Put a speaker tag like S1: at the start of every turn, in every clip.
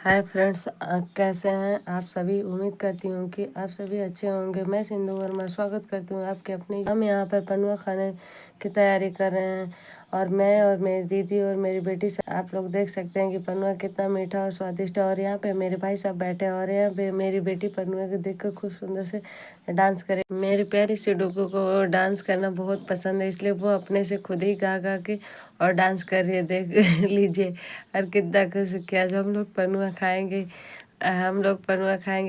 S1: Hi friends, कैसे हैं आप सभी। उम्मीद करती हूँ कि आप सभी अच्छे होंगे। मैं सिंधु वर्मा स्वागत करती हूँ आपके अपने। हम यहाँ पर पनुआ खाने की तैयारी कर रहे हैं और मैं और मेरी दीदी और मेरी बेटी से आप लोग देख सकते हैं कि पनुआ कितना मीठा और स्वादिष्ट है। और यहाँ पे मेरे भाई सब बैठे हैं और यहाँ पे मेरी बेटी पनुआ को देख कर खूब सुंदर से डांस करे। मेरी प्यारी सी डुगू को डांस करना बहुत पसंद है, इसलिए वो अपने से खुद ही गा गा के और डांस कर रही है। देख लीजिए और कितना खुश किया। जब हम लोग पनुआ खाएंगे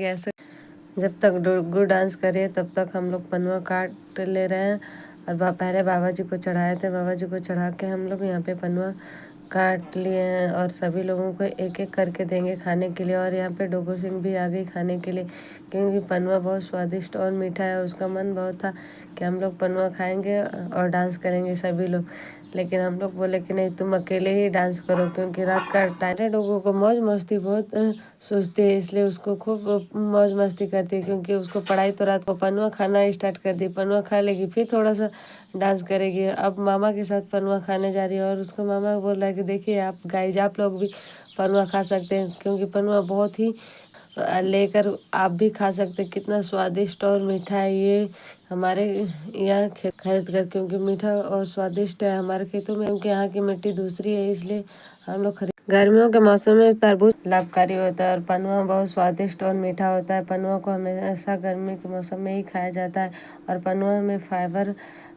S1: ऐसे। जब तक डुगू डांस करे तब तक हम लोग पनुआ काट ले रहे हैं। और पहले बाबा जी को चढ़ाए थे। बाबा जी को चढ़ा के हम लोग यहाँ पे पनुआ काट लिए हैं और सभी लोगों को एक एक करके देंगे खाने के लिए। और यहाँ पे डोगो सिंह भी आ गई खाने के लिए, क्योंकि पनुआ बहुत स्वादिष्ट और मीठा है। उसका मन बहुत था कि हम लोग पनुआ खाएंगे और डांस करेंगे सभी लोग, लेकिन हम लोग बोले कि नहीं, तुम अकेले ही डांस करो, क्योंकि रात का टाइम। डोगो को मौज मस्ती बहुत सोचती है, इसलिए उसको खूब मौज मस्ती करती है, क्योंकि उसको पढ़ाई तो रात को पनुआ खाना स्टार्ट कर दी। पनुआ खा लेगी फिर थोड़ा सा डांस करेगी। अब मामा के साथ पनुआ खाने जा रही है और उसको मामा बोल रहा है कि देखिए आप गाइज, आप लोग भी पनुआ खा सकते हैं, क्योंकि पनुआ बहुत ही लेकर आप भी खा सकते हैं। कितना स्वादिष्ट और मीठा है ये हमारे यहाँ खरीद कर, क्योंकि मीठा और स्वादिष्ट है हमारे खेतों में, क्योंकि यहाँ की मिट्टी दूसरी है, इसलिए हम लोग खरीद। गर्मियों के मौसम में तरबूज लाभकारी होता है और पनुआ बहुत स्वादिष्ट और मीठा होता है। पनुआ को हमेशा गर्मी के मौसम में ही खाया जाता है और पनुआ में फाइबर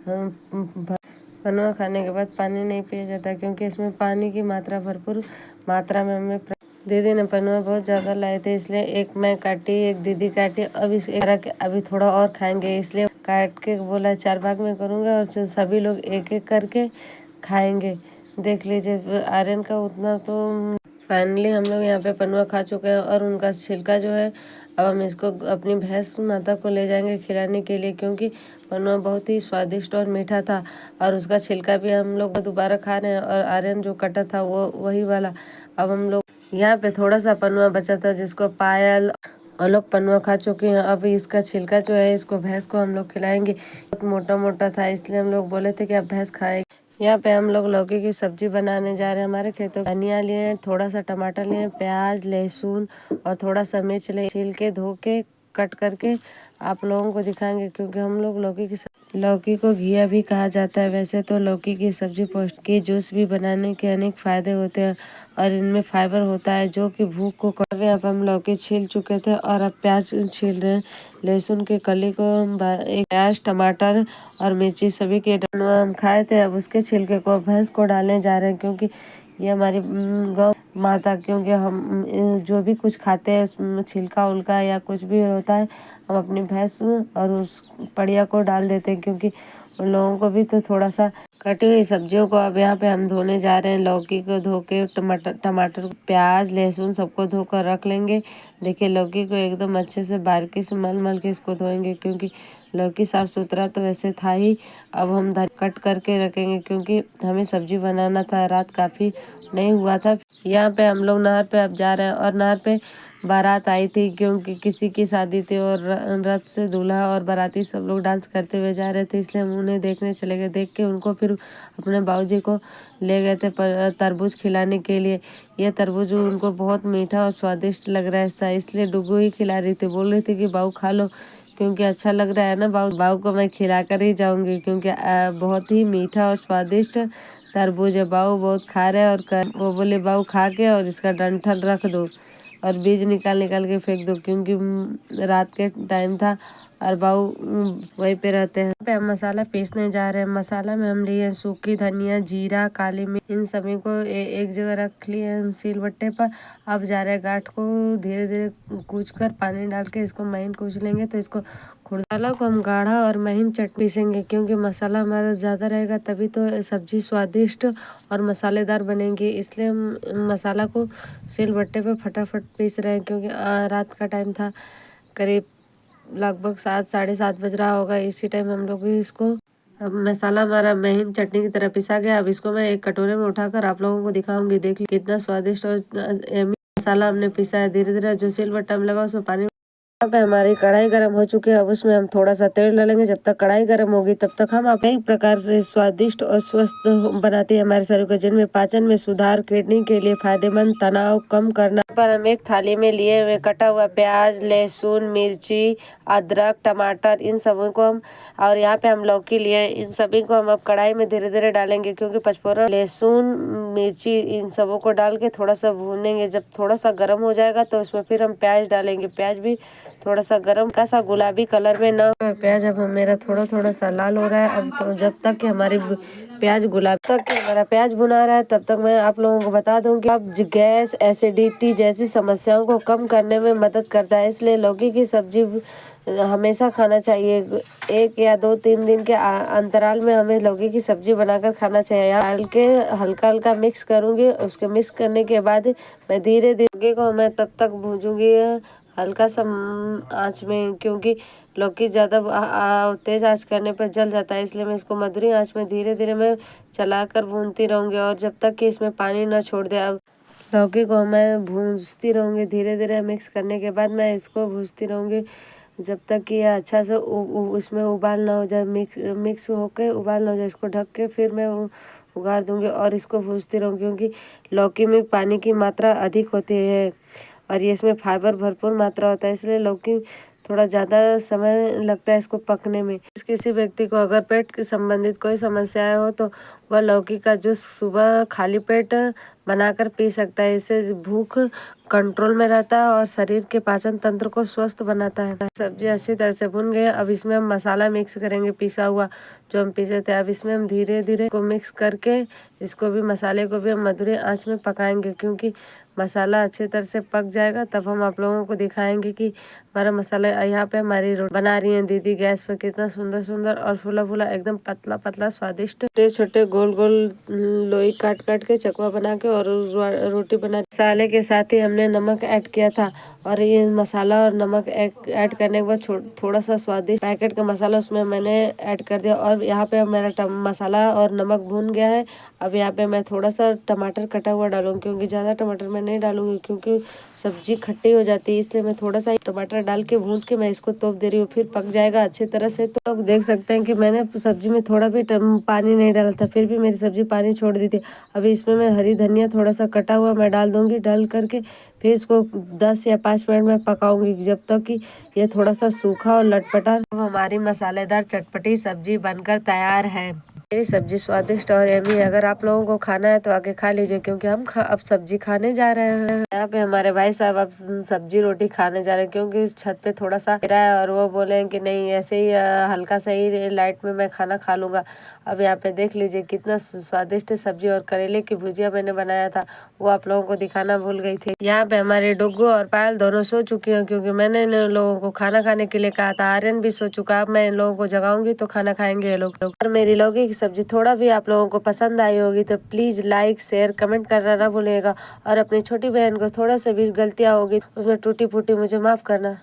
S1: पनुआ खाने के बाद पानी नहीं पिया जाता, क्योंकि इसमें पानी की मात्रा भरपूर मात्रा में हमें। दीदी ने पनुआ बहुत ज़्यादा लाए थे, इसलिए एक मैं काटी, एक दीदी काटी। अब इस अभी थोड़ा और खाएंगे, इसलिए काट के बोला 4 भाग में करूँगा और सभी लोग एक एक करके खाएंगे। देख लीजिए आर्यन का उतना तो। फाइनली हम लोग यहाँ पे पनुआ खा चुके हैं और उनका छिलका जो है, अब हम इसको अपनी भैंस माता को ले जाएंगे खिलाने के लिए, क्योंकि पनुआ बहुत ही स्वादिष्ट और मीठा था। और उसका छिलका भी हम लोग दोबारा खा रहे हैं और आर्यन जो कटा था वो वही वाला। अब हम लोग यहाँ पे थोड़ा सा पनुआ बचा था, जिसको पायल और लोग पनुआ खा चुके हैं। अब इसका छिलका जो है, इसको भैंस को हम लोग खिलाएंगे। बहुत मोटा मोटा था, इसलिए हम लोग बोले थे कि अब भैंस खाएगी। यहाँ पे हम लोग लौकी की सब्जी बनाने जा रहे हैं। हमारे खेतों में धनिया लिए, थोड़ा सा टमाटर लिए, प्याज, लहसुन और थोड़ा सा मिर्च लिए। छील के धो के कट करके आप लोगों को दिखाएंगे, क्योंकि हम लोग लौकी को घिया भी कहा जाता है। वैसे तो लौकी की सब्जी पौष्टिक की जूस भी बनाने के अनेक फायदे होते हैं और इनमें फाइबर होता है, जो कि भूख को कम। यहाँ पे हम लौकी छील चुके थे और अब प्याज छील रहे हैं। लहसुन के कली को एक प्याज, टमाटर और मिर्ची सभी के हम खाए थे। अब उसके छिलके को भैंस को डालने जा रहे हैं, क्योंकि ये हमारी गौ माता, क्योंकि हम जो भी कुछ खाते हैं छिलका उलका या कुछ भी होता है, हम अपनी भैंस और उस पड़िया को डाल देते हैं, क्योंकि उन लोगों को भी तो थोड़ा सा। कटी हुई सब्जियों को अब यहाँ पे हम धोने जा रहे हैं। लौकी को धो के, टमाटर, प्याज, लहसुन सबको धोकर रख लेंगे। देखिए लौकी को एकदम अच्छे से बारीकी से मल मल के इसको धोएंगे, क्योंकि लौकी साफ सुथरा तो वैसे था ही। अब हम कट करके रखेंगे, क्योंकि हमें सब्जी बनाना था, रात काफ़ी नहीं हुआ था। यहाँ पे हम लोग नहर पे अब जा रहे हैं और नहर पे बारात आई थी, क्योंकि किसी की शादी थी और रथ से दूल्हा और बाराती सब लोग डांस करते हुए जा रहे थे, इसलिए हम उन्हें देखने चले गए। देख के उनको फिर अपने बाबूजी को ले गए थे तरबूज खिलाने के लिए। ये तरबूज उनको बहुत मीठा और स्वादिष्ट लग रहा था, इसलिए डुगू ही खिला रही थी। बोल रही थी कि बाबू खा लो, क्योंकि अच्छा लग रहा है ना। बाबू को मैं खिला कर ही जाऊंगी, क्योंकि बहुत ही मीठा और स्वादिष्ट तरबूज है। बाबू बहुत खा रहे हैं और वो बोले बाबू खा के और इसका डंठल रख दो और बीज निकाल निकाल के फेंक दो, क्योंकि रात के टाइम था और बाबू वहीं पे रहते हैं। पे हम मसाला पीसने जा रहे हैं। मसाला में हम लिए सूखी धनिया, जीरा, काली मिर्च, इन सभी को एक जगह रख लिए हम सिलबट्टे पर। अब जा रहे हैं गांठ को धीरे धीरे कूच कर पानी डाल के इसको महीन कूच लेंगे। तो इसको मसाला को हम गाढ़ा और महीन पीसेंगे, क्योंकि मसाला हमारा ज़्यादा रहेगा तभी तो सब्जी स्वादिष्ट और मसालेदार बनेंगी। इसलिए हम मसाला को सिलबट्टे पे फटाफट पीस रहे हैं, क्योंकि रात का टाइम था, करीब लगभग 7, साढ़े 7 बज रहा होगा। इसी टाइम हम लोग इसको। अब मसाला हमारा महीन चटनी की तरह पिसा गया। अब इसको मैं एक कटोरे में उठाकर आप लोगों को दिखाऊंगी। देख कितना स्वादिष्ट और यम्मी मसाला हमने पिसा है। धीरे धीरे जो सिलबट्टा में लगा उसमें पानी यहाँ पे हमारी कढ़ाई गर्म हो चुकी है। अब उसमें हम थोड़ा सा तेल डालेंगे। जब तक कढ़ाई गर्म होगी तब तक हम कई प्रकार से स्वादिष्ट और स्वस्थ बनाती है हमारे शरीर को, जिनमें पाचन में सुधार, किडनी के लिए फायदेमंद, तनाव कम करना। पर हम एक थाली में लिए हुए कटा हुआ प्याज, लहसुन, मिर्ची, अदरक, टमाटर, इन सबों को हम, और यहाँ पे हम लौकी लिए, इन सभी को हम अब कढ़ाई में धीरे धीरे डालेंगे, क्योंकि पचफोरन, लहसुन, मिर्ची, इन सबों को डाल के थोड़ा सा भूनेंगे। जब थोड़ा सा गर्म हो जाएगा तो उसमें फिर हम प्याज डालेंगे। प्याज भी थोड़ा सा गर्म का सा गुलाबी कलर में ना। प्याज अब मेरा थोड़ा थोड़ा सा लाल हो रहा है। अब तो जब तक कि हमारी प्याज गुलाबी तक हमारा प्याज भुना रहा है, तब तक मैं आप लोगों को बता दूं कि अब गैस, एसिडिटी जैसी समस्याओं को कम करने में मदद करता है। इसलिए लौकी की सब्जी हमेशा खाना चाहिए। 1 या 2-3 दिन के अंतराल में हमें लौकी की सब्जी बनाकर खाना चाहिए। डाल के हल्का हल्का मिक्स करूंगी। उसके मिक्स करने के बाद मैं धीरे धीरे लौकी को मैं तब तक भूनूंगी हल्का सा आंच में, क्योंकि लौकी ज़्यादा तेज आंच करने पर जल जाता है। इसलिए मैं इसको मधुरी आंच में धीरे धीरे मैं चलाकर भूनती रहूंगी, और जब तक कि इसमें पानी ना छोड़ दे। अब लौकी को मैं भूनती रहूंगी धीरे धीरे। मिक्स करने के बाद मैं इसको भूनती रहूंगी जब तक कि यह अच्छा से उसमें उबाल ना हो जाए, मिक्स होके उबाल ना हो जाए। इसको ढक के फिर मैं उगार दूंगी और इसको भूनती रहूँगी, क्योंकि लौकी में पानी की मात्रा अधिक होती है और ये इसमें फाइबर भरपूर मात्रा होता है। इसलिए लौकी थोड़ा ज़्यादा समय लगता है इसको पकने में। किसी व्यक्ति को अगर पेट के संबंधित कोई समस्याएं हो तो वह लौकी का जूस सुबह खाली पेट बनाकर पी सकता है। इससे भूख कंट्रोल में रहता है और शरीर के पाचन तंत्र को स्वस्थ बनाता है। सब्जी अच्छी तरह से भुन गई। अब इसमें हम मसाला मिक्स करेंगे, पिसा हुआ जो हम पीसे थे। अब इसमें हम धीरे धीरे को मिक्स करके इसको भी, मसाले को भी हम मधुरी आंच में पकाएंगे, क्योंकि मसाला अच्छी तरह से पक जाएगा तब हम आप लोगों को दिखाएंगे कि हमारा मसाला। यहाँ पे हमारी रोटी बना रही है दीदी गैस पे, कितना सुंदर सुंदर और फूला फूला, एकदम पतला पतला स्वादिष्ट छोटे छोटे गोल गोल लोई काट काट के चकवा बना के और रोटी बना। मसाले के साथ ही हमने नमक ऐड किया था, और ये मसाला और नमक ऐड करने के बाद थोड़ा सा स्वादिष्ट पैकेट का मसाला उसमें मैंने ऐड कर दिया। और यहाँ पे मेरा मसाला और नमक भून गया है। अब यहाँ पे मैं थोड़ा सा टमाटर कटा हुआ डालूंगी, क्योंकि ज़्यादा टमाटर मैं नहीं डालूंगी क्योंकि सब्जी खट्टी हो जाती है। इसलिए मैं थोड़ा सा टमाटर डाल के भून के मैं इसको तोप दे रही हूँ, फिर पक जाएगा अच्छी तरह से। तो आप देख सकते हैं कि मैंने सब्जी में थोड़ा भी पानी नहीं डाला था, फिर भी मेरी सब्जी पानी छोड़ दी थी। अभी इसमें मैं हरी धनिया थोड़ा सा कटा हुआ मैं डाल दूंगी। डाल करके फिर इसको 10 या 5 मिनट में पकाऊंगी, जब तक कि ये थोड़ा सा सूखा और लटपटा। अब हमारी मसालेदार चटपटी सब्जी बनकर तैयार है। मेरी सब्जी स्वादिष्ट और यम्मी है। अगर आप लोगों को खाना है तो आके खा लीजिए, क्योंकि हम अब सब्जी खाने जा रहे हैं। यहाँ पे हमारे भाई साहब अब सब्जी रोटी खाने जा रहे हैं, क्योंकि इस छत पे थोड़ा सा गिरा है और वो बोले कि नहीं ऐसे ही हल्का सा ही लाइट में मैं खाना खा लूंगा। अब यहाँ पे देख लीजिए कितना स्वादिष्ट सब्जी और करेले की भुजिया मैंने बनाया था, वो आप लोगों को दिखाना भूल गई थी। यहाँ पे हमारे डुग्गू और पायल दोनों सो चुकी हैं, क्योंकि मैंने इन लोगों को खाना खाने के लिए कहा था। आर्यन भी सो चुका। अब मैं इन लोगों को जगाऊंगी तो खाना खाएंगे ये लोग। और मेरी लौकी की सब्जी थोड़ा भी आप लोगों को पसंद आई होगी तो प्लीज लाइक, शेयर, कमेंट करना ना भूलिएगा। और अपनी छोटी बहन को थोड़ा सा भी गलतियां होगी उसमें टूटी फूटी मुझे माफ करना।